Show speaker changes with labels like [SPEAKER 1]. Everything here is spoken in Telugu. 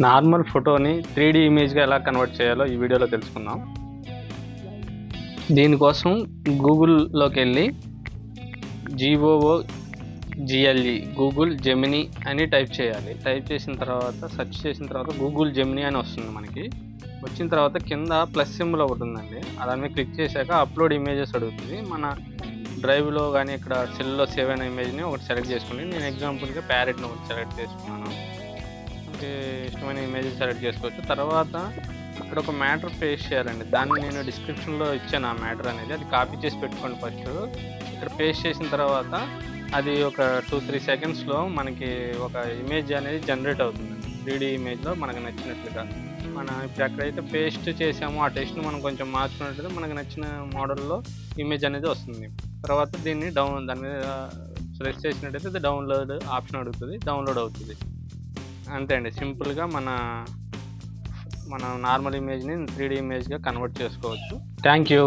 [SPEAKER 1] నార్మల్ ఫోటోని 3D ఇమేజ్గా ఎలా కన్వర్ట్ చేయాలో ఈ వీడియోలో తెలుసుకుందాం. దీనికోసం గూగుల్లోకి వెళ్ళి GOOGLE గూగుల్ జెమినీ అని టైప్ చేయాలి. టైప్ చేసిన తర్వాత సెర్చ్ చేసిన తర్వాత గూగుల్ జెమినీ అని వస్తుంది. మనకి వచ్చిన తర్వాత కింద ప్లస్ సింబల్ ఒకటి ఉందండి, దాని మీద క్లిక్ చేశాక అప్లోడ్ ఇమేజెస్ అడుగుతుంది. మన డ్రైవ్లో కానీ ఇక్కడ సెల్లో సేవ్ అయిన ఇమేజ్ని ఒకటి సెలెక్ట్ చేసుకోండి. నేను ఎగ్జాంపుల్గా ప్యారెట్ని ఒకటి సెలెక్ట్ చేసుకున్నాను. ఇష్టమైన ఇమేజ్ సెలెక్ట్ చేసుకోవచ్చు. తర్వాత ఇక్కడ ఒక మ్యాటర్ పేస్ట్ చేయాలండి. దాన్ని నేను డిస్క్రిప్షన్లో ఇచ్చాను. ఆ మ్యాటర్ అనేది అది కాపీ చేసి పెట్టుకోండి. ఫస్ట్ ఇక్కడ పేస్ట్ చేసిన తర్వాత అది ఒక 2-3 సెకండ్స్లో మనకి ఒక ఇమేజ్ అనేది జనరేట్ అవుతుంది. 3D ఇమేజ్లో మనకు నచ్చినట్లుగా. మనం ఇప్పుడు ఎక్కడైతే పేస్ట్ చేసామో ఆ టెక్స్ట్ని మనం కొంచెం మార్చుకున్నట్లయితే మనకు నచ్చిన మోడల్లో ఇమేజ్ అనేది వస్తుంది. తర్వాత దీన్ని దాని మీద ప్రెస్ చేసినట్టయితే ఇది డౌన్లోడ్ ఆప్షన్ అడుగుతుంది, డౌన్లోడ్ అవుతుంది. అంతే అండి, సింపుల్గా మన నార్మల్ ఇమేజ్ని 3D ఇమేజ్గా కన్వర్ట్ చేసుకోవచ్చు. Thank you.